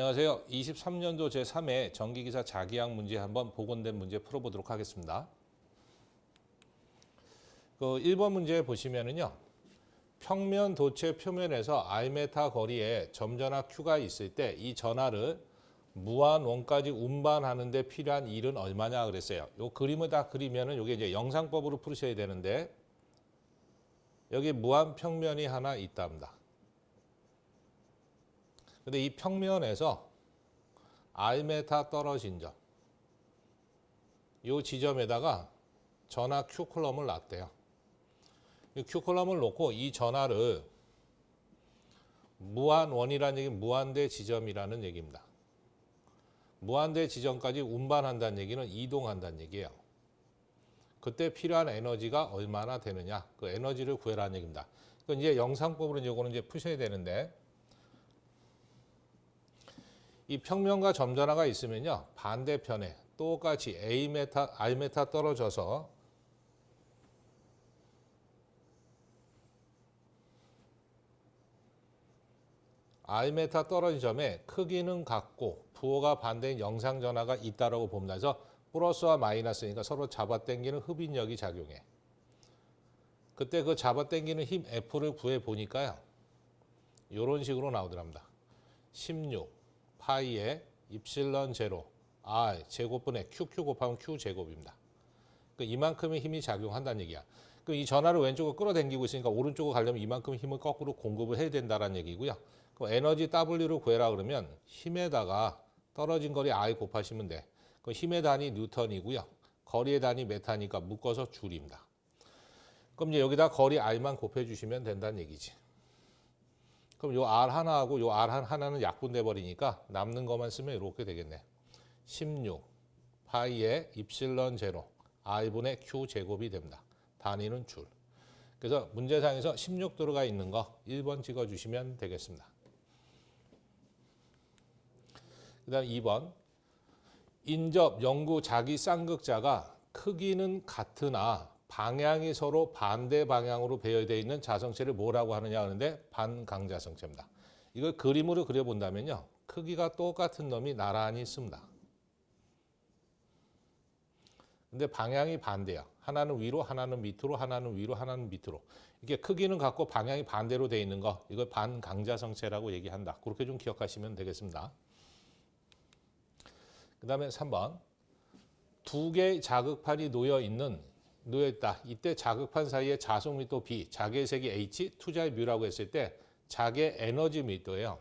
안녕하세요. 23년도 제3회 전기기사 자기학 문제 한번 복원된 문제 풀어보도록 하겠습니다. 1번 문제 보시면은요. 평면 도체 표면에서 R메타 거리에 점전화 Q가 있을 때 이 전하를 무한 원까지 운반하는 데 필요한 일은 얼마냐 그랬어요. 요 그림을 다 그리면은 이게 이제 영상법으로 풀으셔야 되는데 여기 무한 평면이 하나 있답니다. 근데 이 평면에서 R메타 떨어진 점, 이 지점에다가 전하 Q콜럼을 놨대요. 이 Q콜럼을 놓고 이 전하를 무한원이라는 얘기는 무한대 지점이라는 얘기입니다. 무한대 지점까지 운반한다는 얘기는 이동한다는 얘기예요. 그때 필요한 에너지가 얼마나 되느냐, 그 에너지를 구해라는 얘기입니다. 이제 영상법으로 이거는 이제 푸셔야 되는데, 이 평면과 점전화가 있으면요, 반대편에 똑같이 R메타 떨어져서 R메타 떨어진 점에 크기는 같고 부호가 반대인 영상전하가 있다라고 봅니다. 그래서 플러스와 마이너스니까 서로 잡아당기는 흡인력이 작용해. 그때 그 잡아당기는 힘 F를 구해보니까요, 이런 식으로 나오더랍니다. 16 파이에 입실론 제로 R 제곱분의 QQ 곱하면 Q 제곱입니다. 이만큼의 힘이 작용한다는 얘기야. 이 전하를 왼쪽으로 끌어당기고 있으니까 오른쪽으로 가려면 이만큼 힘을 거꾸로 공급을 해야 된다는 얘기고요. 에너지 W를 구해라 그러면 힘에다가 떨어진 거리 R 곱하시면 돼. 힘의 단위 뉴턴이고요. 거리의 단위 메타니까 묶어서 줄입니다. 그럼 이제 여기다 거리 R만 곱해주시면 된다는 얘기지. 그럼 요 R 하나하고 요 R 하나는 약분돼 버리니까 남는 것만 쓰면 이렇게 되겠네. 16 파이에 입실론 제로 R분의 Q 제곱이 됩니다. 단위는 줄. 그래서 문제상에서 16 들어가 있는 거 1번 찍어주시면 되겠습니다. 그 다음 2번. 인접 영구 자기 쌍극자가 크기는 같으나 방향이 서로 반대 방향으로 배열되어 있는 자성체를 뭐라고 하느냐 하는데 반강자성체입니다. 이걸 그림으로 그려본다면요, 크기가 똑같은 놈이 나란히 있습니다. 근데 방향이 반대야. 하나는 위로, 하나는 밑으로, 하나는 위로, 하나는 밑으로. 이게 크기는 같고 방향이 반대로 되어 있는 거, 이걸 반강자성체라고 얘기한다. 그렇게 좀 기억하시면 되겠습니다. 그 다음에 3번. 두 개의 자극판이 놓여있다. 이때 자극판 사이에 자속 밀도 B, 자개의 색이 H, 투자의 뮤라고 했을 때 자개 에너지 밀도예요.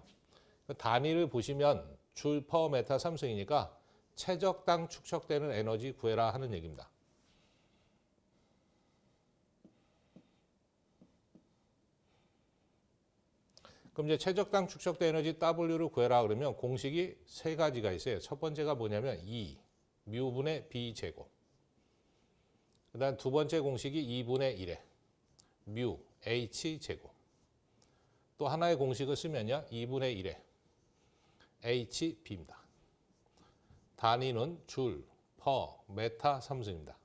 단위를 보시면 줄 퍼 메타 3승이니까 최적당 축적되는 에너지 구해라 하는 얘기입니다. 그럼 이제 최적당 축적된 에너지 W를 구해라 그러면 공식이 세 가지가 있어요. 첫 번째가 뭐냐면 2 뮤분의 B 제곱. 그 다음 두 번째 공식이 2분의 1에 뮤 H 제곱. 또 하나의 공식을 쓰면요, 2분의 1에 HB입니다. 단위는 줄, 퍼, 메타 3승입니다.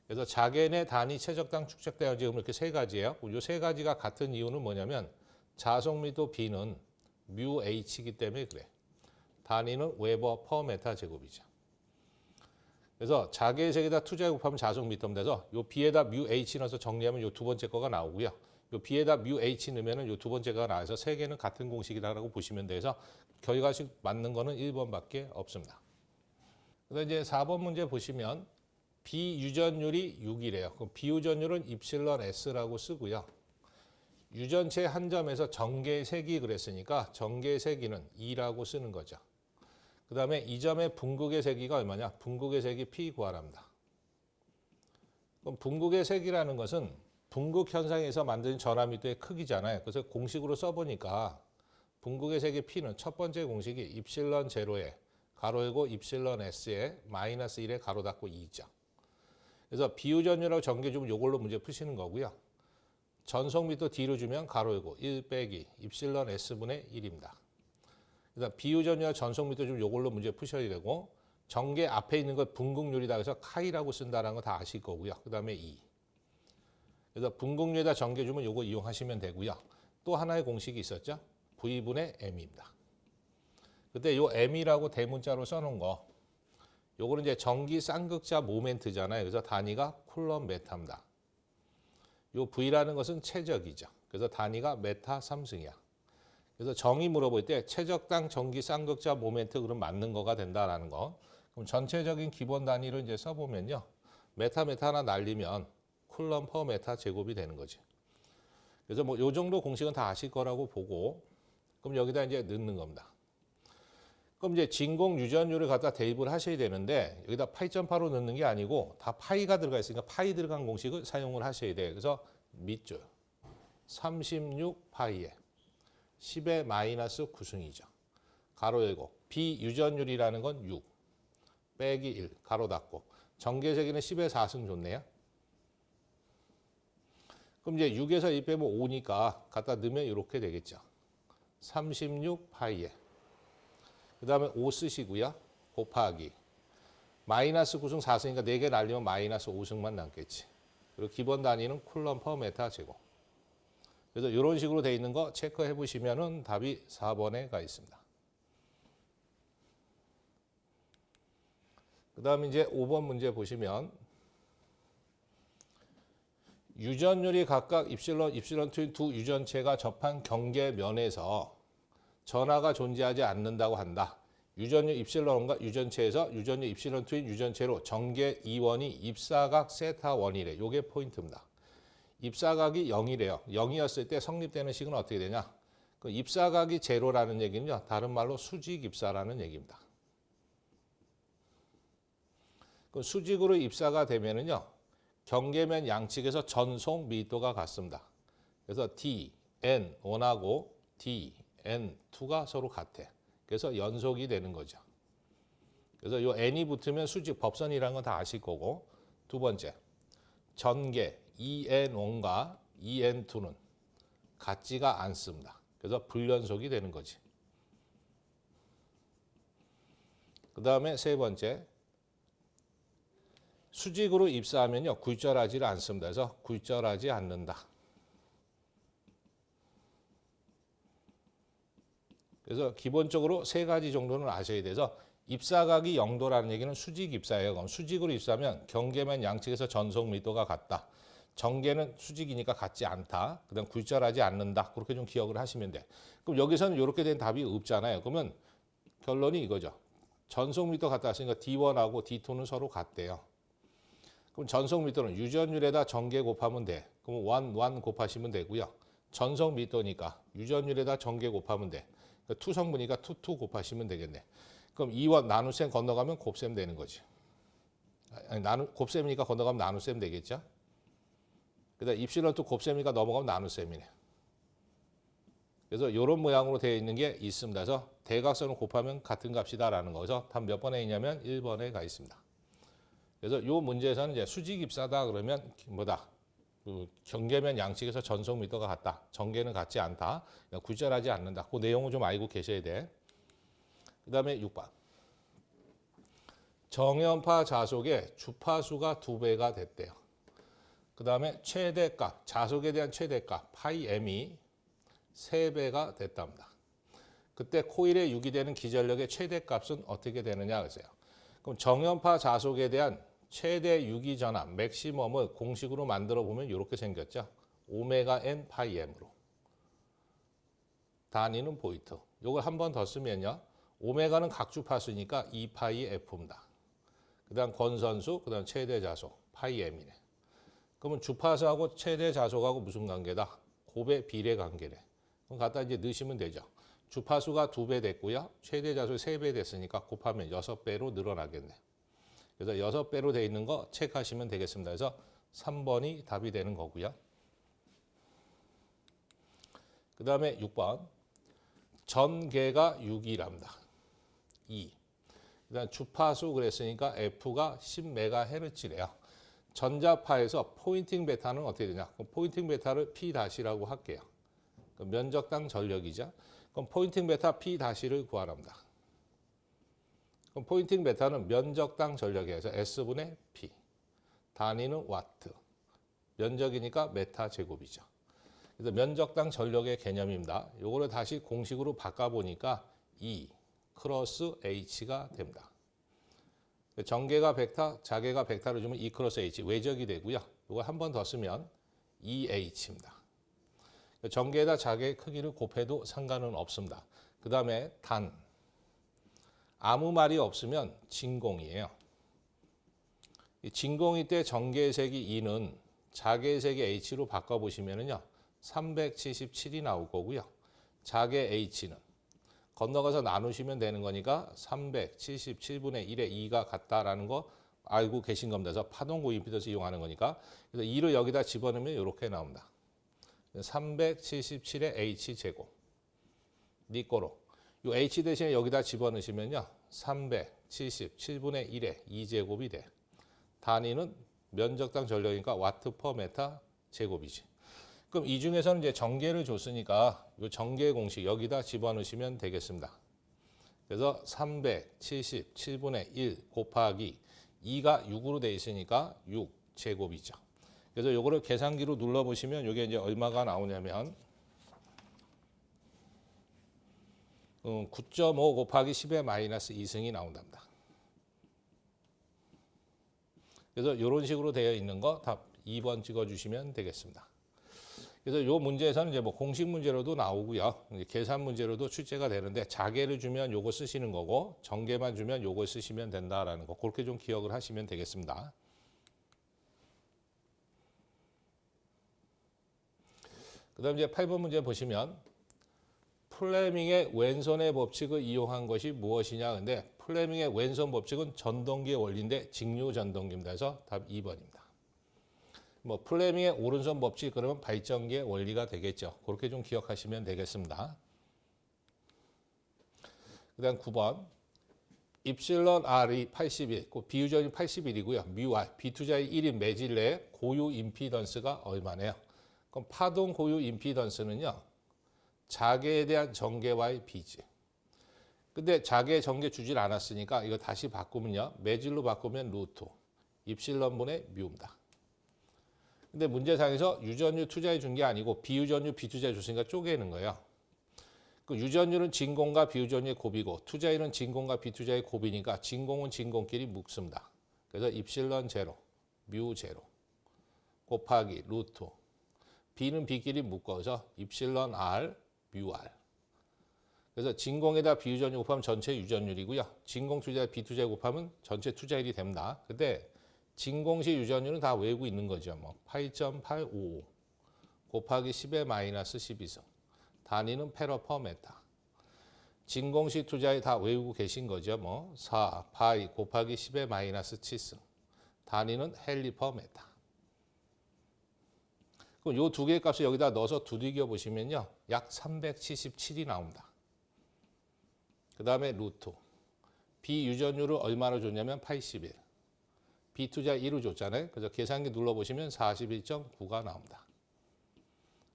그래서 자개의 단위 최적당 축적된 에너지 이렇게 세 가지예요. 이 세 가지가 같은 이유는 뭐냐면 자속 밀도 B는 뮤 H이기 때문에 그래. 단위는 웨버 퍼 메타 제곱이죠. 그래서 자개의 색에다 투자에 곱하면 자속 미터입니다. 그래서 요 B에다 뮤 H 넣어서 정리하면 요 두 번째 거가 나오고요. 요 B에다 뮤 H 넣으면 요 두 번째 거가 나와서 세 개는 같은 공식이라고 보시면 돼서 결과식 맞는 거는 1번밖에 없습니다. 그다음 이제 4번 문제 보시면 비유전율이 6이래요. 그럼 비유전율은 입실론 S라고 쓰고요. 유전체 한 점에서 전개의 색이 그랬으니까 전개의 세기는 2라고 쓰는 거죠. 그 다음에 이 점의 분극의 세기가 얼마냐? 분극의 세기 P 구하랍니다. 그럼 분극의 세기라는 것은 분극 현상에서 만든 전하 밀도의 크기잖아요. 그래서 공식으로 써보니까 분극의 세기 P는 첫 번째 공식이 입실론 제로에 가로 열고 입실론 S에 마이너스 1에 가로 닫고 2죠. 그래서 비유전율하고 전개 주면 이걸로 문제 푸시는 거고요. 전속 밀도 D로 주면 가로 열고 1 빼기 입실론 S분의 1입니다. 그래서 비유전율 전속 밀도 좀 이걸로 문제 푸셔야 되고, 전개 앞에 있는 것 분극률이다 해서 카이라고 쓴다는 거 다 아실 거고요. 그 다음에 2. 그래서 분극률에다 전개 주면 이거 이용하시면 되고요. 또 하나의 공식이 있었죠. V분의 M입니다. 그때 요 M이라고 대문자로 써놓은 거, 요거는 이제 전기 쌍극자 모멘트잖아요. 그래서 단위가 쿨럼 메타입니다. 요 V라는 것은 최적이죠. 그래서 단위가 메타 3승이야. 그래서 정의 물어볼 때 최적당 전기 쌍극자 모멘트 그럼 맞는 거가 된다라는 거. 그럼 전체적인 기본 단위를 이제 써보면요. 메타 하나 날리면 쿨럼 퍼 메타 제곱이 되는 거지. 그래서 뭐 요 정도 공식은 다 아실 거라고 보고, 그럼 여기다 이제 넣는 겁니다. 그럼 이제 진공 유전율을 갖다 대입을 하셔야 되는데, 여기다 파이.8로 넣는 게 아니고 다 파이가 들어가 있으니까 파이 들어간 공식을 사용을 하셔야 돼요. 그래서 밑줄 36파이에 10의 마이너스 9승이죠. 가로 열고 비유전율이라는 건 6 빼기 1 가로 닫고 전개세기는 10의 4승 좋네요. 그럼 이제 6에서 1 빼면 5니까 갖다 넣으면 이렇게 되겠죠. 36파이에 그 다음에 5 쓰시고요. 곱하기 마이너스 9승 4승이니까 4개 날리면 마이너스 5승만 남겠지. 그리고 기본 단위는 쿨럼 퍼 메타 제곱. 그래서 이런 식으로 돼 있는 거 체크해 보시면은 답이 4번에 가 있습니다. 그 다음에 이제 5번 문제 보시면 유전율이 각각 입실론2인 두 유전체가 접한 경계면에서 전하가 존재하지 않는다고 한다. 유전율 입실론과 유전체에서 유전율 입실론2인 유전체로 전개 이원이 입사각 세타 원이래. 요게 포인트입니다. 입사각이 0이래요. 0이었을 때 성립되는 식은 어떻게 되냐? 그 입사각이 제로라는 얘기는요. 다른 말로 수직 입사라는 얘기입니다. 그 수직으로 입사가 되면은요. 경계면 양측에서 전송 밀도가 같습니다. 그래서 D, N1하고 D, N2가 서로 같아. 그래서 연속이 되는 거죠. 그래서 요 N이 붙으면 수직 법선이라는 건 다 아실 거고, 두 번째, 전개 EN1과 EN2는 같지가 않습니다. 그래서 불연속이 되는 거지. 그 다음에 세 번째, 수직으로 입사하면요 굴절하지를 않습니다. 그래서 굴절하지 않는다. 그래서 기본적으로 세 가지 정도는 아셔야 돼서 입사각이 0도라는 얘기는 수직 입사예요. 그럼 수직으로 입사하면 경계면 양측에서 전송 밀도가 같다. 전개는 수직이니까 같지 않다. 그다음 굴절하지 않는다. 그렇게 좀 기억을 하시면 돼. 그럼 여기서는 이렇게 된 답이 없잖아요. 그러면 결론이 이거죠. 전송 밀도 같다 했으니까 D1하고 D2는 서로 같대요. 그럼 전송 밀도는 유전율에다 전개 곱하면 돼. 그럼 1 곱하시면 되고요. 전송 밀도니까 유전율에다 전개 곱하면 돼. 그러니까 투성분이니까 2 곱하시면 되겠네. 그럼 2원 나눗셈 건너가면 곱셈 되는 거지. 아니, 곱셈이니까 건너가면 나눗셈 되겠죠. 그다음 입실론 또 곱셈이니까 넘어가면 나눗셈이네. 그래서 이런 모양으로 되어 있는 게 있습니다. 그래서 대각선을 곱하면 같은 값이다라는 거죠. 답 몇 번에 있냐면 1번에 가 있습니다. 그래서 이 문제에서는 이제 수직 입사다 그러면 뭐다? 그 경계면 양측에서 전송 밀도가 같다. 전개는 같지 않다. 굴절하지 않는다. 그 내용을 좀 알고 계셔야 돼. 그 다음에 6번. 정연파 자속의 주파수가 2배가 됐대요. 그 다음에 최대값, 자속에 대한 최대값, 파이 m이 3배가 됐답니다. 그때 코일에 유기되는 기전력의 최대값은 어떻게 되느냐 그랬어요. 그럼 정연파 자속에 대한 최대 유기 전압, 맥시멈을 공식으로 만들어 보면 이렇게 생겼죠. 오메가 n 파이 m으로. 단위는 보이트. 이걸 한 번 더 쓰면요. 오메가는 각주파수니까 2파이 f입니다. 그 다음 권선수, 그 다음 최대 자속, 파이 m이네. 그러면 주파수하고 최대 자속하고 무슨 관계다? 곱의 비례 관계래. 그럼 갖다 이제 넣으시면 되죠. 주파수가 2배 됐고요. 최대 자속이 3배 됐으니까 곱하면 6배로 늘어나겠네. 그래서 6배로 돼 있는 거 체크하시면 되겠습니다. 그래서 3번이 답이 되는 거고요. 그 다음에 6번. 전개가 6이랍니다. 2. 그 다음 주파수 그랬으니까 F가 10MHz래요. 전자파에서 포인팅 베타는 어떻게 되냐? 그럼 포인팅 베타를 P-라고 할게요. 그럼 면적당 전력이죠. 그럼 포인팅 베타 P-를 구하랍니다. 그럼 포인팅 베타는 면적당 전력이어서 S분의 P. 단위는 와트. 면적이니까 메타 제곱이죠. 그래서 면적당 전력의 개념입니다. 요거를 다시 공식으로 바꿔보니까 E 크로스 H가 됩니다. 전개가 벡터, 자개가 벡터를 주면 E 크로스 H 외적이 되고요. 이거 한 번 더 쓰면 EH입니다. 전개에다 자개의 크기를 곱해도 상관은 없습니다. 그 다음에 단, 아무 말이 없으면 진공이에요. 진공일 때 전개의 색이 E는 자개의 색이 H로 바꿔보시면요. 377이 나올 거고요. 자개 H는 건너가서 나누시면 되는 거니까 377분의 1의 2가 같다라는 거 알고 계신 겁니다. 그래서 파동고 임피던스 이용하는 거니까. 그래서 2를 여기다 집어넣으면 이렇게 나옵니다. 377의 H제곱. 니꼬로. 이 H 대신에 여기다 집어넣으시면요. 377분의 1의 2제곱이 돼. 단위는 면적당 전력이니까 와트 퍼 메타 제곱이지. 그럼 이 중에서는 이제 전개를 줬으니까 이 전개 공식 여기다 집어넣으시면 되겠습니다. 그래서 377분의 1 곱하기 2가 6으로 돼 있으니까 6제곱이죠. 그래서 요거를 계산기로 눌러보시면 이게 이제 얼마가 나오냐면 9.5 곱하기 10의 마이너스 2승이 나온답니다. 그래서 이런 식으로 되어 있는 거 답 2번 찍어주시면 되겠습니다. 그래서 이 문제에서는 이제 뭐 공식 문제로도 나오고요. 이제 계산 문제로도 출제가 되는데 자개를 주면 요거 쓰시는 거고 전개만 주면 요걸 쓰시면 된다라는 거 그렇게 좀 기억을 하시면 되겠습니다. 그다음 이제 8번 문제 보시면 플레밍의 왼손의 법칙을 이용한 것이 무엇이냐. 근데 플레밍의 왼손 법칙은 전동기의 원리인데 직류 전동기입니다. 그래서 답 2번입니다. 뭐 플레밍의 오른손 법칙 그러면 발전기의 원리가 되겠죠. 그렇게 좀 기억하시면 되겠습니다. 그다음 9번 입실론 R이 81, 비유전이 81이고요. 뮤 R, 비투자의 1인 매질내의 고유 임피던스가 얼마네요. 그럼 파동 고유 임피던스는요. 자개에 대한 전개와의 비지. 근데 자개 전개 주질 않았으니까 이거 다시 바꾸면요. 매질로 바꾸면 루트 입실론분의 뮤입니다. 근데 문제상에서 유전율 투자해 준 게 아니고 비유전율 비투자해 줬으니까 쪼개는 거예요. 그 유전율은 진공과 비유전율의 곱이고 투자율은 진공과 비투자의 곱이니까 진공은 진공끼리 묶습니다. 그래서 입실론 제로, 뮤 제로 곱하기 루트 B는 B끼리 묶어서 입실론 R, 뮤 R. 그래서 진공에다 비유전율 곱하면 전체 유전율이고요. 진공 투자에 비투자에 곱하면 전체 투자율이 됩니다. 근데 진공시 유전율은 다 외우고 있는 거죠. 뭐 8.855 곱하기 10의 마이너스 12승. 단위는 페러 퍼 메타. 진공시 투자에 다 외우고 계신 거죠. 뭐 4 파이 곱하기 10의 마이너스 7승. 단위는 헬리 퍼 메타. 그럼 요 두 개의 값을 여기다 넣어서 두들겨 보시면요. 약 377이 나옵니다. 그 다음에 루트. 비유전율을 얼마로 줬냐면 81. 비투자 1을 줬잖아요. 그래서 계산기 눌러보시면 41.9가 나옵니다.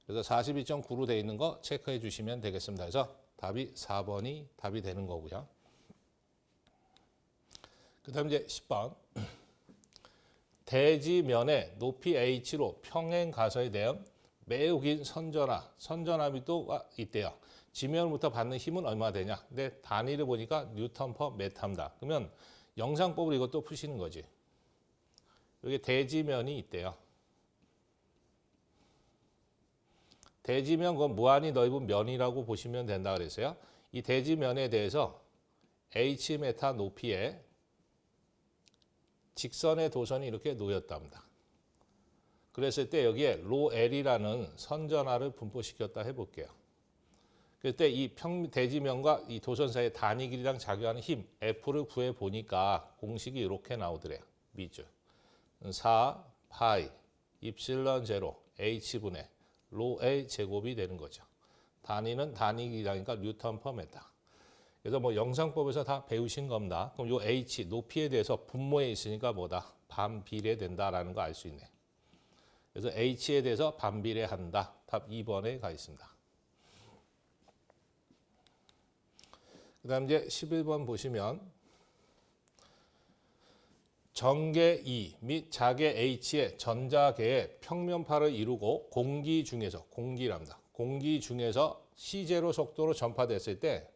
그래서 42.9로 되어 있는 거 체크해 주시면 되겠습니다. 그래서 답이 4번이 답이 되는 거고요. 그 다음 이제 10번. 대지면의 높이 H로 평행 가설에 대한 매우 긴 선전압이 또 있대요. 지면부터 받는 힘은 얼마 되냐. 근데 단위를 보니까 뉴턴 퍼 메타입니다. 그러면 영상법으로 이것도 푸시는 거지. 여기 대지면이 있대요. 대지면 그건 무한히 넓은 면이라고 보시면 된다 그랬어요. 이 대지면에 대해서 H 메타 높이에 직선의 도선이 이렇게 놓였답니다. 그랬을 때 여기에 로 L이라는 선전하를 분포시켰다 해볼게요. 그때 이 대지면과 이 도선 사이의 단위 길이랑 작용하는 힘 F를 구해 보니까 공식이 이렇게 나오더래요. 미줄 4 파이 입실론 제로 H분의 로 A 제곱이 되는 거죠. 단위는 단위 길이라니까 뉴턴 퍼 메타. 그래서 뭐 영상법에서 다 배우신 겁니다. 그럼 요 H 높이에 대해서 분모에 있으니까 뭐다? 반비례된다라는 거 알 수 있네. 그래서 H에 대해서 반비례한다. 답 2번에 가 있습니다. 그 다음 이제 11번 보시면 전개 E 및 자개 H의 전자계의 평면파를 이루고 공기 중에서 공기랍니다. 공기 중에서 C제로 속도로 전파됐을 때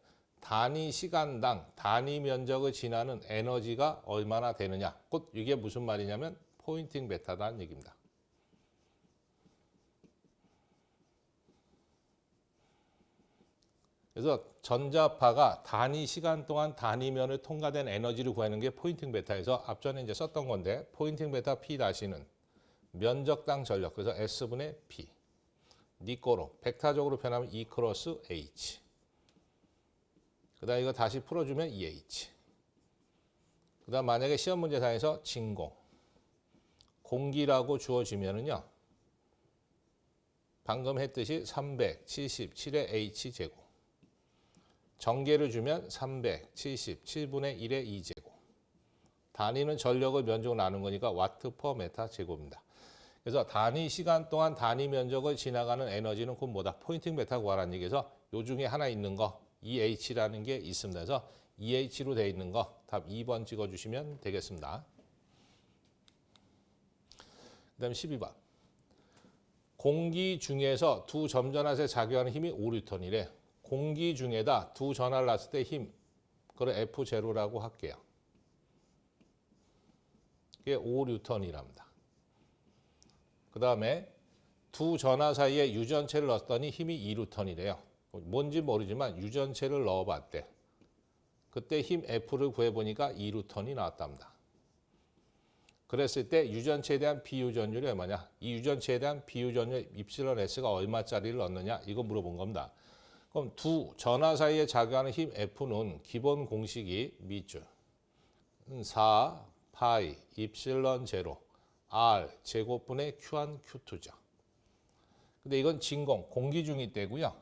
단위 시간당 단위 면적을 지나는 에너지가 얼마나 되느냐. 곧 이게 무슨 말이냐면 포인팅 베타다는 얘기입니다. 그래서 전자파가 단위 시간 동안 단위면을 통과된 에너지를 구하는 게 포인팅 베타에서 앞전에 이제 썼던 건데 포인팅 베타 P-는 면적당 전력, 그래서 S분의 P. 니꼬로 벡터적으로 표현하면 E 크로스 H. 그다음 이거 다시 풀어주면 EH. 그다음 만약에 시험 문제상에서 진공, 공기라고 주어지면은요. 방금 했듯이 377의 H 제곱. 전개를 주면 377분의 1의 2제곱. 단위는 전력을 면적으로 나눈 거니까 와트 퍼 메타 제곱입니다. 그래서 단위 시간 동안 단위 면적을 지나가는 에너지는 곧 뭐다? 포인팅 베타 구하라는 얘기에서 요 중에 하나 있는 거 EH라는 게 있습니다. 그래서 EH로 되어 있는 거 답 2번 찍어주시면 되겠습니다. 그 다음에 12번. 공기 중에서 두 점전압에 작용하는 힘이 5뉴턴이래. 공기 중에다 두 전하를 놨을 때 힘, 그걸 F0라고 할게요. 이게 5뉴턴이랍니다. 그 다음에 두 전하 사이에 유전체를 넣었더니 힘이 2뉴턴이래요. 뭔지 모르지만 유전체를 넣어봤대. 그때 힘 F를 구해보니까 2뉴턴이 나왔답니다. 그랬을 때 유전체에 대한 비유전율이 얼마냐? 이 유전체에 대한 비유전율 입실론 S가 얼마짜리를 넣느냐? 이거 물어본 겁니다. 그럼 두 전하 사이에 작용하는 힘 F는 기본 공식이 밑줄 4 파이 입실론 제로 R 제곱분의 Q1 Q2죠. 근데 이건 진공, 공기 중일 때고요.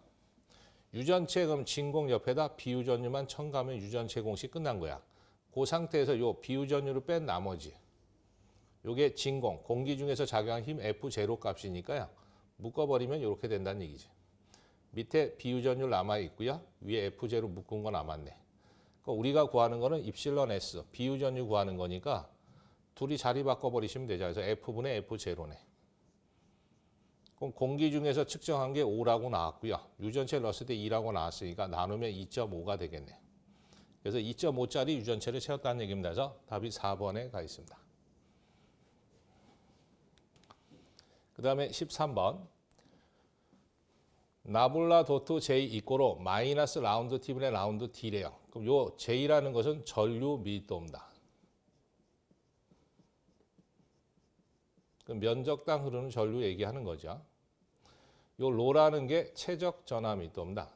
유전체 그럼 진공 옆에다 비유전율만 첨가하면 유전체 공식 끝난 거야. 그 상태에서 요 비유전율을 뺀 나머지 요게 진공, 공기 중에서 작용하는 힘 F0 값이니까요. 묶어버리면 이렇게 된다는 얘기지. 밑에 비유전율 남아있고요. 위에 F0 묶은 거 남았네. 그러니까 우리가 구하는 거는 입실론 S, 비유전율 구하는 거니까 둘이 자리 바꿔버리시면 되죠. 그래서 F분의 F0네. 그럼 공기 중에서 측정한 게 5라고 나왔고요. 유전체를 넣었을 때 2라고 나왔으니까 나누면 2.5가 되겠네. 그래서 2.5짜리 유전체를 채웠다는 얘기입니다. 그래서 답이 4번에 가 있습니다. 그 다음에 13번. 나불라 도트 J 이꼬로 마이너스 라운드 T분의 라운드 T래요. 그럼 요 J라는 것은 전류 밀도입니다. 그럼 면적당 흐르는 전류 얘기하는 거죠. 요 로라는 게 최적 전하 밀도입니다.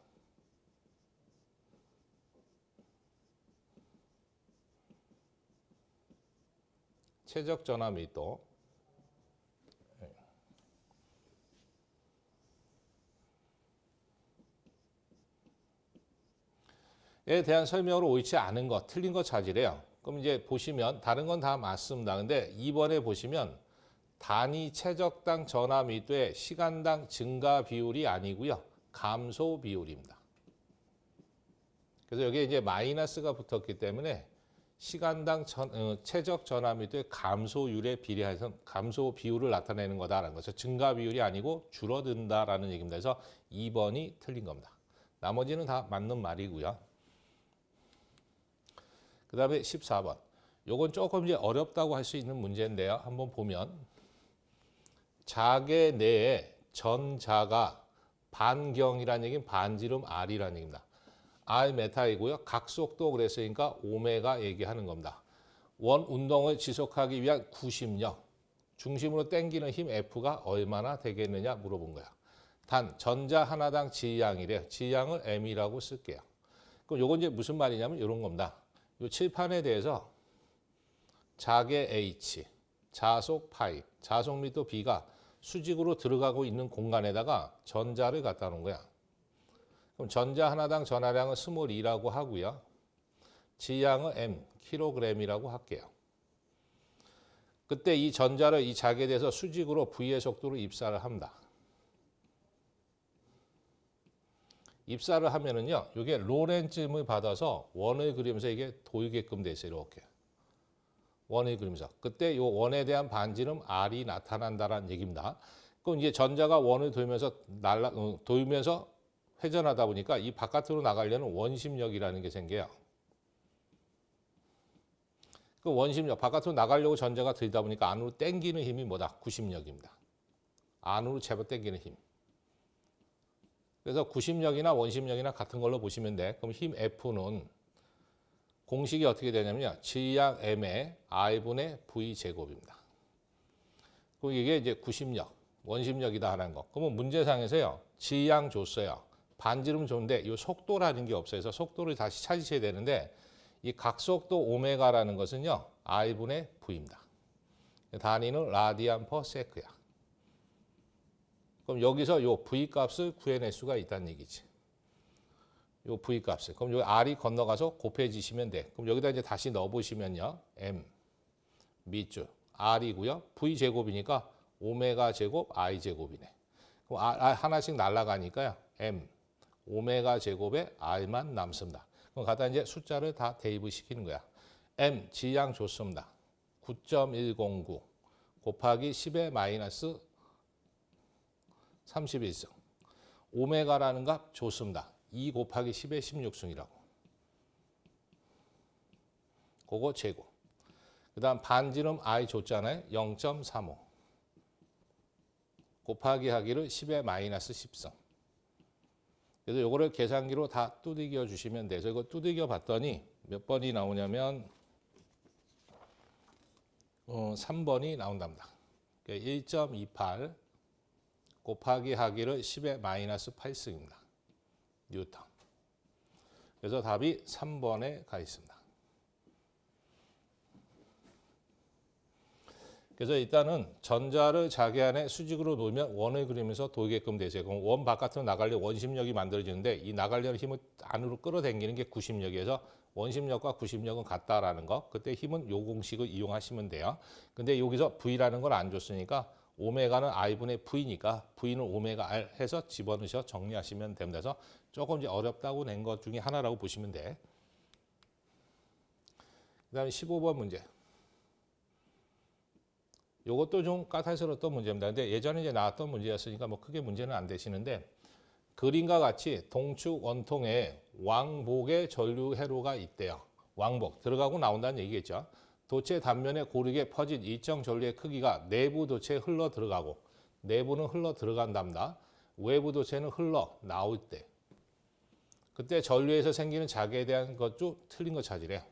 최적 전하 밀도. 에 대한 설명으로 옳지 않은 거, 틀린 거 찾으래요. 그럼 이제 보시면 다른 건 다 맞습니다. 근데 2번에 보시면 단위 최적당 전하 밀도의 시간당 증가 비율이 아니고요. 감소 비율입니다. 그래서 여기에 이제 마이너스가 붙었기 때문에 시간당 최적 전하 밀도의 감소율에 비례해서 감소 비율을 나타내는 거다라는 거죠. 증가 비율이 아니고 줄어든다라는 얘기입니다. 그래서 2번이 틀린 겁니다. 나머지는 다 맞는 말이고요. 그 다음에 14번. 요건 조금 이제 어렵다고 할 수 있는 문제인데요. 한번 보면 자개 내에 전자가 반경이라는 얘기는 반지름 R이라는 얘기입니다. R 메타이고요. 각속도 그랬으니까 오메가 얘기하는 겁니다. 원 운동을 지속하기 위한 구심력, 중심으로 당기는 힘 F가 얼마나 되겠느냐 물어본 거야. 단 전자 하나당 질량이래요. 질량을 M이라고 쓸게요. 그럼 요건 이제 무슨 말이냐면 이런 겁니다. 요 칠판에 대해서 자개 H, 자속 파이, 자속 밀도 B가 수직으로 들어가고 있는 공간에다가 전자를 갖다 놓은 거야. 그럼 전자 하나당 전하량은 스몰 e라고 하고요. 질량은 M, 킬로그램이라고 할게요. 그때 이 전자를 이 자개에 대해서 수직으로 V의 속도로 입사를 합니다. 입사를 하면은요, 이게 로렌츠음을 받아서 원을 그리면서 이게 도이게끔 돼 있어요. 이렇게. 원을 그리면서. 그때 이 원에 대한 반지름 R이 나타난다는 얘기입니다. 그럼 이제 전자가 원을 돌면서 돌면서 회전하다 보니까 이 바깥으로 나가려는 원심력이라는 게 생겨요. 그 원심력, 바깥으로 나가려고 전자가 들이다 보니까 안으로 당기는 힘이 뭐다? 구심력입니다. 안으로 잡아 당기는 힘. 그래서 구심력이나 원심력이나 같은 걸로 보시면 돼. 그럼 힘 F는 공식이 어떻게 되냐면요. 질량 M의 I분의 V 제곱입니다. 그럼 이게 이제 구심력, 원심력이다 하는 거. 그러면 문제상에서요. 질량 줬어요. 반지름 줬는데 이 속도라는 게 없어요. 그래서 속도를 다시 찾으셔야 되는데 이 각속도 오메가라는 것은요. I분의 V입니다. 단위는 라디안 퍼 세크야. 그럼 여기서 요 V 값을 구해낼 수가 있다는 얘기지. 요 V 값을. 그럼 요 R이 건너가서 곱해지시면 돼. 그럼 여기다 이제 다시 넣어보시면요. M 밑줄 R이고요. V 제곱이니까 오메가 제곱 I 제곱이네. 그럼 R 하나씩 날아가니까요. M 오메가 제곱에 R만 남습니다. 그럼 갖다 이제 숫자를 다 대입을 시키는 거야. M 질량 줬습니다. 9.109 곱하기 10의 마이너스 31승. 오메가라는 값 줬습니다. 2 곱하기 10의 16승이라고. 그거 제곱. 그 다음 반지름 I 줬잖아요. 0.35 곱하기 하기를 10의 마이너스 10승. 그래서 요거를 계산기로 다 두들겨 주시면 돼서 이거 두들겨 봤더니 몇 번이 나오냐면 3번이 나온답니다. 1.28 곱하기 하기를 10의 마이너스 8승입니다. 뉴턴. 그래서 답이 3번에 가 있습니다. 그래서 일단은 전자를 자기 안에 수직으로 놓으면 원을 그리면서 돌게끔 되세요. 그럼 원 바깥으로 나가려면 원심력이 만들어지는데 이 나가려는 힘을 안으로 끌어당기는 게 구심력이어서 원심력과 구심력은 같다라는 거. 그때 힘은 요 공식을 이용하시면 돼요. 근데 여기서 V라는 걸 안 줬으니까 오메가는 I분의 V니까 V는 오메가 R 해서 집어넣으셔 정리하시면 됩니다. 그래서 조금 이제 어렵다고 낸 것 중에 하나라고 보시면 돼. 그 다음에 15번 문제. 요것도 좀 까탈스러웠던 문제입니다. 근데 예전에 이제 나왔던 문제였으니까 뭐 크게 문제는 안 되시는데 그림과 같이 동축 원통에 왕복의 전류 회로가 있대요. 왕복 들어가고 나온다는 얘기겠죠. 도체 단면에 고르게 퍼진 일정 전류의 크기가 내부 도체에 흘러 들어가고 내부는 흘러 들어간답니다. 외부 도체는 흘러 나올 때 그때 전류에서 생기는 자개에 대한 것도 틀린 거 찾으래요.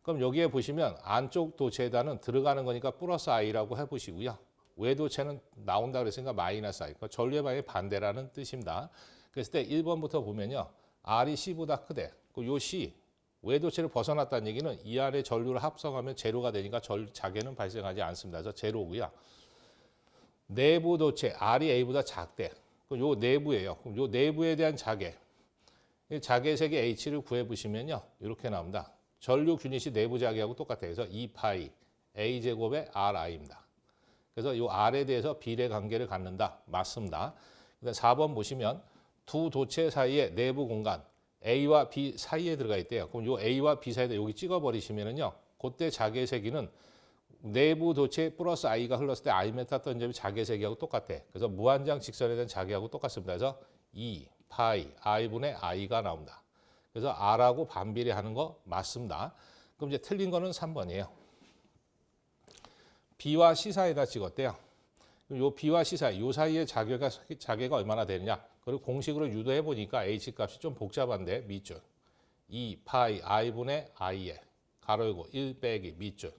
그럼 여기에 보시면 안쪽 도체에다는 들어가는 거니까 플러스 I라고 해보시고요. 외도체는 나온다 그랬으니까 마이너스 I. 그러니까 전류의 방향이 반대라는 뜻입니다. 그랬을 때 1번부터 보면요. R이 C보다 크대. 요 C, 외도체를 벗어났다는 얘기는 이 안에 전류를 합성하면 제로가 되니까 자개는 발생하지 않습니다. 그래서 제로고요. 내부 도체, R이 A보다 작대. 요 내부예요. 그럼 요 내부에 대한 자개. 자개 색의 H를 구해보시면요. 이렇게 나옵니다. 전류 유닛이 내부 자개하고 똑같아요. 그래서 2파이 A제곱의 RI입니다. 그래서 이 R에 대해서 비례 관계를 갖는다. 맞습니다. 4번 보시면 두 도체 사이의 내부 공간 A와 B 사이에 들어가 있대요. 그럼 이 A와 B 사이에 여기 찍어버리시면은요. 그때 자개 세기는 내부 도체 플러스 I가 흘렀을 때 I 메타 떤 점이 자개 세기하고 똑같아. 그래서 무한장 직선에 대한 자개하고 똑같습니다. 그래서 2파이 I분의 I가 나옵니다. 그래서 R하고 반비례하는 거 맞습니다. 그럼 이제 틀린 거는 3번이에요. B와 C 사이에다 찍었대요. 요 B와 C 사이, 요 사이의 자개가 얼마나 되느냐. 그리고 공식으로 유도해 보니까 H 값이 좀 복잡한데 밑줄 2파이 I분의 I에 가로 열고 1 빼기 밑줄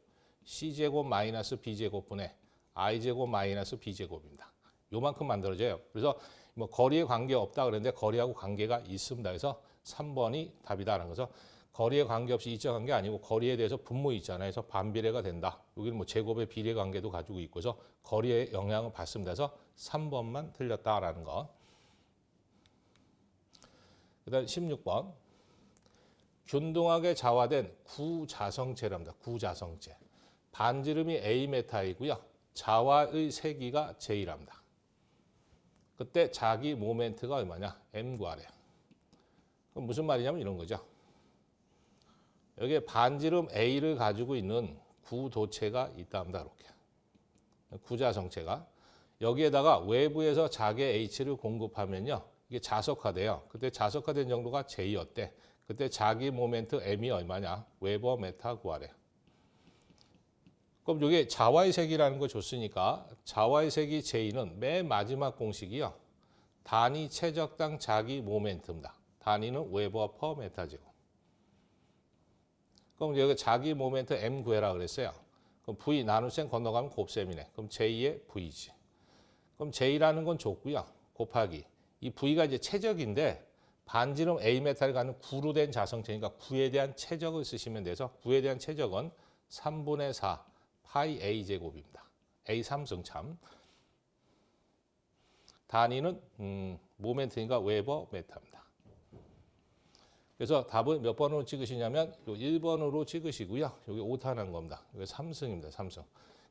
C제곱 마이너스 B제곱분의 I제곱 마이너스 B제곱입니다. 요만큼 만들어져요. 그래서 뭐 거리에 관계 없다 그랬는데 거리하고 관계가 있습니다. 그래서 3번이 답이다라는 거죠. 거리에 관계없이 일정한 게 아니고 거리에 대해서 분모 있잖아요. 그래서 반비례가 된다. 여기는 뭐 제곱의 비례 관계도 가지고 있고서 거리에 영향을 받습니다. 그래서 3번만 틀렸다라는 거. 그다음 16번. 균등하게 자화된 구자성체랍니다. 구자성체. 반지름이 A메타이고요. 자화의 세기가 J랍니다. 그때 자기 모멘트가 얼마냐? M 구하래요. 그럼 무슨 말이냐면 이런 거죠. 여기에 반지름 A를 가지고 있는 구도체가 있답니다. 이렇게. 구자성체가. 여기에다가 외부에서 자개 H를 공급하면요. 이게 자석화돼요. 그때 자석화된 정도가 J였대. 그때 자기 모멘트 M이 얼마냐? 웨버 메타 구하래. 그럼 이게 자와의 색이라는 거 줬으니까 자와의 색이 J는 맨 마지막 공식이요. 단위 최적당 자기 모멘트입니다. 단위는 웨버 퍼 메타 제곱. 그럼 여기 자기 모멘트 M 구해라 그랬어요. 그럼 V 나눗셈 건너가면 곱셈이네. 그럼 J의 V지. 그럼 J라는 건 줬고요. 곱하기. 이 V가 이제 최적인데 반지름 A 메탈을 가는 9로 된 자성체니까 9에 대한 최적을 쓰시면 돼서 9에 대한 최적은 3분의 4 파이 A 제곱입니다. A 3승 참. 단위는 모멘트니까 웨버 메타입니다. 그래서 답을 몇 번으로 찍으시냐면 요 1번으로 찍으시고요. 여기 오타난 겁니다. 여기 3승입니다. 3승.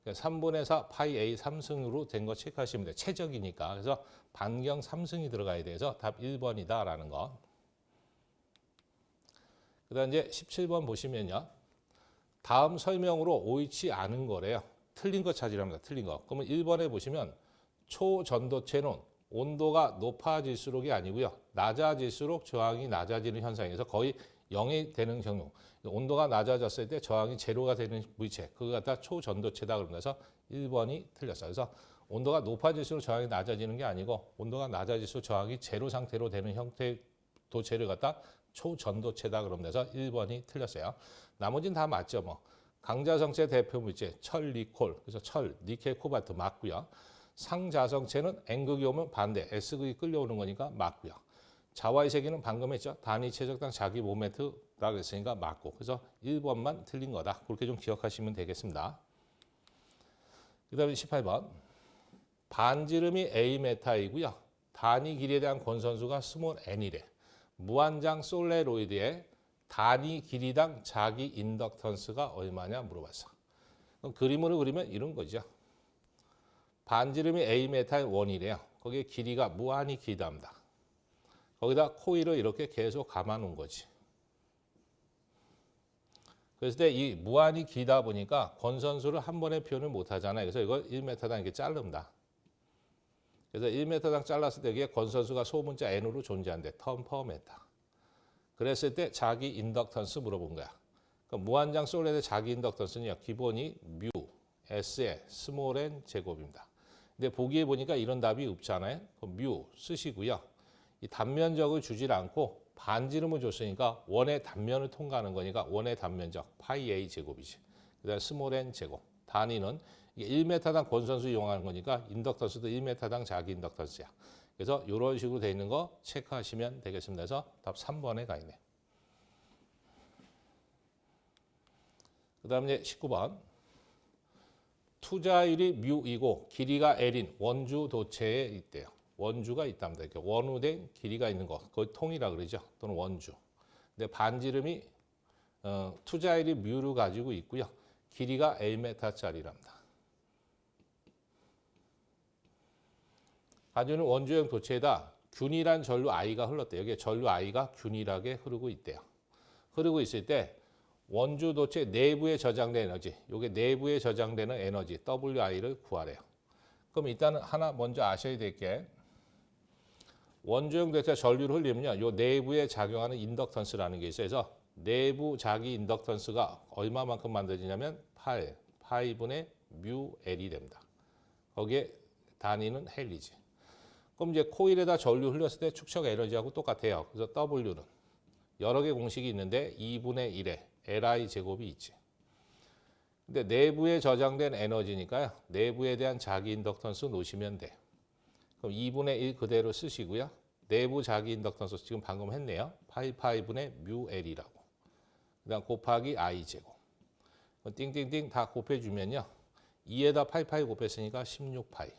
3분의 4 파이 A 3승으로 된 거 체크하시면 돼요. 최적이니까. 그래서 반경 3승이 들어가야 돼서 답 1번이다라는 거. 그다음 이제 17번 보시면요. 다음 설명으로 옳지 않은 거래요. 틀린 거 찾으랍니다. 틀린 거. 그러면 1번에 보시면 초전도체는 온도가 높아질수록이 아니고요. 낮아질수록 저항이 낮아지는 현상에서 거의 0이 되는 경우. 온도가 낮아졌을 때 저항이 제로가 되는 물체. 그거 갖다 초전도체다 그러면서 1번이 틀렸어요. 그래서 온도가 높아질수록 저항이 낮아지는 게 아니고 온도가 낮아질수록 저항이 제로 상태로 되는 형태의 도체를 갖다 초전도체다 그러면서 1번이 틀렸어요. 나머지는 다 맞죠. 뭐 강자성체 대표 물질 철, 니콜. 그래서 철, 니켈, 코발트 맞고요. 상자성체는 N극이 오면 반대, S극이 끌려오는 거니까 맞고요. 자와의 세기는 방금 했죠. 단위 최적당 자기 모멘트라고 했으니까 맞고. 그래서 1번만 틀린 거다. 그렇게 좀 기억하시면 되겠습니다. 그 다음에 18번. 반지름이 A 메타이고요. 단위 길이에 대한 권선수가 스몰 n이래. 무한장 솔레로이드의 단위 길이당 자기 인덕턴스가 얼마냐 물어봤어. 그럼 그림으로 그리면 이런 거죠. 반지름이 A 메타의 원이래요. 거기에 길이가 무한히 길답니다. 거기다 코일을 이렇게 계속 감아놓은 거지. 그랬을 때 이 무한히 길다 보니까 권선수를 한 번에 표현을 못 하잖아요. 그래서 이걸 1m당 이렇게 자릅니다. 그래서 1m당 잘랐을 때 이게 권선수가 소문자 n으로 존재한대. 턴 퍼 메타. 그랬을 때 자기 인덕턴스 물어본 거야. 그러니까 무한장 솔레드의 자기 인덕턴스는요. 기본이 뮤, S의 스몰 n 제곱입니다. 근데 보기에 보니까 이런 답이 없잖아요. 그럼 뮤 쓰시고요. 이 단면적을 주질 않고 반지름을 줬으니까 원의 단면을 통과하는 거니까 원의 단면적 파이 A 제곱이지. 그다음 스몰 n 제곱. 단위는 이게 1m당 권선수 이용하는 거니까 인덕턴스도 1m당 자기 인덕턴스야. 그래서 이런 식으로 돼 있는 거 체크하시면 되겠습니다. 그래서 답 3번에 가 있네. 그다음 이제 19번. 투자율이 뮤이고 길이가 L인 원주 도체에 있대요. 원주가 있답니다. 이렇게 원우된 길이가 있는 거. 그걸 통이라 그러죠. 또는 원주. 근데 반지름이 투자율이 뮤를 가지고 있고요. 길이가 L메타짜리랍니다. 가지고는 원주형 도체에다 균일한 전류 I가 흘렀대요. 여기에 전류 I가 균일하게 흐르고 있대요. 흐르고 있을 때 원주 도체 내부에 저장된 에너지, 이게 내부에 저장되는 에너지 WI를 구하래요. 그럼 일단은 하나 먼저 아셔야 될 게 원주형 도체 전류를 흘리면요, 요 내부에 작용하는 인덕턴스라는 게 있어요. 그래서 내부 자기 인덕턴스가 얼마만큼 만들어지냐면 8, 파이분의 뮤 L이 됩니다. 거기에 단위는 헬리지. 그럼 이제 코일에다 전류 흘렸을 때 축적 에너지하고 똑같아요. 그래서 W는 여러 개 공식이 있는데 2분의 1에 Li 제곱이 있지. 근데 내부에 저장된 에너지니까요. 내부에 대한 자기 인덕턴스 놓으시면 돼. 그럼 2분의 1 그대로 쓰시고요. 내부 자기 인덕턴스 지금 방금 했네요. 파이분의 뮤 L이라고. 그다음 곱하기 I 제곱. 띵띵띵 다 곱해주면요. 2에다 파이 곱했으니까 16파이.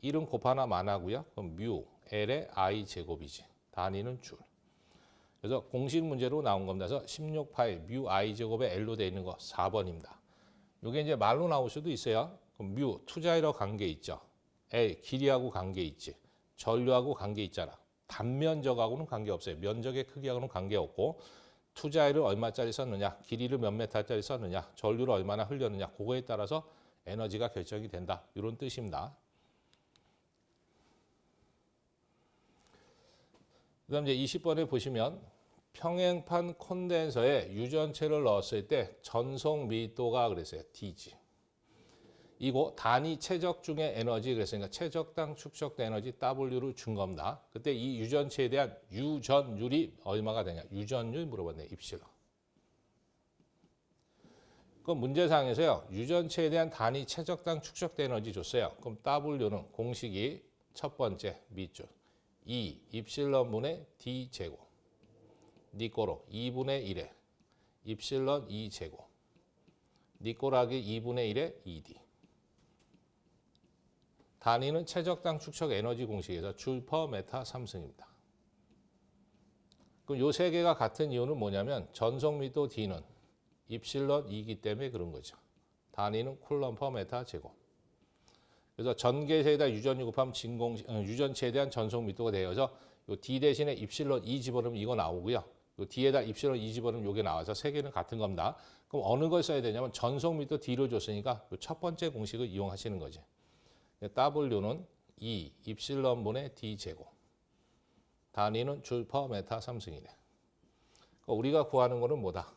1은 곱하나 만하고요. 그럼 뮤 L의 I 제곱이지. 단위는 줄. 그래서 공식 문제로 나온 겁니다. 그래서 16파이 뮤 I 제곱에 L로 되어 있는 거 4번입니다. 이게 이제 말로 나올 수도 있어요. 그럼 뮤 투자율하고 관계 있죠. L 길이하고 관계 있지. 전류하고 관계 있잖아. 단면적하고는 관계 없어요. 면적의 크기하고는 관계 없고 투자율을 얼마짜리 썼느냐, 길이를 몇 메타짜리 썼느냐, 전류를 얼마나 흘렸느냐, 그거에 따라서 에너지가 결정이 된다. 이런 뜻입니다. 그다음 이제 20번에 보시면 평행판 콘덴서에 유전체를 넣었을 때 전송 밀도가 그랬어요. Dg. 이거 단위 최적 중의 에너지 그랬으니까 최적당 축적된 에너지 W를 준 겁니다. 그때 이 유전체에 대한 유전율이 얼마가 되냐? 유전율 물어봤네요. 입실로. 그럼 문제상에서요. 유전체에 대한 단위 최적당 축적된 에너지 줬어요. 그럼 W는 공식이 첫 번째 밑줄 2 입실론분의 D 제곱 니꼬로 2분의 1에 입실론 2 제곱 니꼬라기 2분의 1에 2D. 단위는 최적당 축적 에너지 공식에서 줄 퍼 메타 3승입니다. 그럼 요 세 개가 같은 이유는 뭐냐면 전송 밀도 D는 입실론 2이기 때문에 그런 거죠. 단위는 쿨럼 퍼 메타 제곱. 그래서 전개세에다 유전율 곱하면 유전체에 대한 전송 밀도가 되어서 요 D 대신에 입실론 2 집어넣으면 이거 나오고요. 요 D에다 입실론 2 집어넣으면 이게 나와서 세 개는 같은 겁니다. 그럼 어느 걸 써야 되냐면 전송 밀도 D를 줬으니까 요 첫 번째 공식을 이용하시는 거죠. W는 2 입실론분의 D 제곱. 단위는 줄 퍼 메타 3승이네. 그러니까 우리가 구하는 거는 뭐다?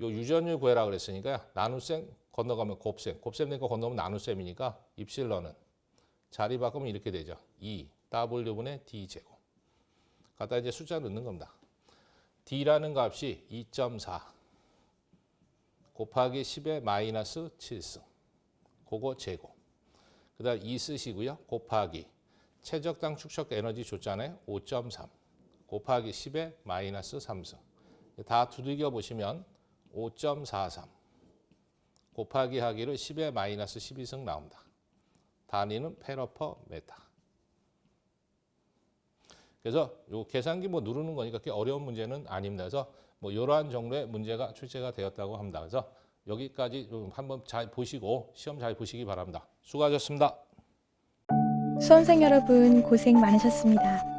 요 유전율 구해라 그랬으니까 나눗셈 건너가면 곱셈. 곱셈 된 거 건너면 나눗셈이니까 입실론은 자리 바꾸면 이렇게 되죠. 2 W분의 D 제곱. 갖다 이제 숫자 넣는 겁니다. D라는 값이 2.4 곱하기 10의 마이너스 7승. 그거 제곱. 그 다음 2 쓰시고요. 곱하기 최적당 축적 에너지 줬잖아요. 5.3 곱하기 10의 마이너스 3승. 다 두들겨 보시면 5.43 곱하기 하기를 10의 마이너스 12승 나옵니다. 단위는 페러 퍼 메타. 그래서 요 계산기 뭐 누르는 거니까 그렇게 어려운 문제는 아닙니다. 그래서 뭐 이러한 정도의 문제가 출제가 되었다고 합니다. 그래서 여기까지 한번 잘 보시고 시험 잘 보시기 바랍니다. 수고하셨습니다. 수험생 여러분 고생 많으셨습니다.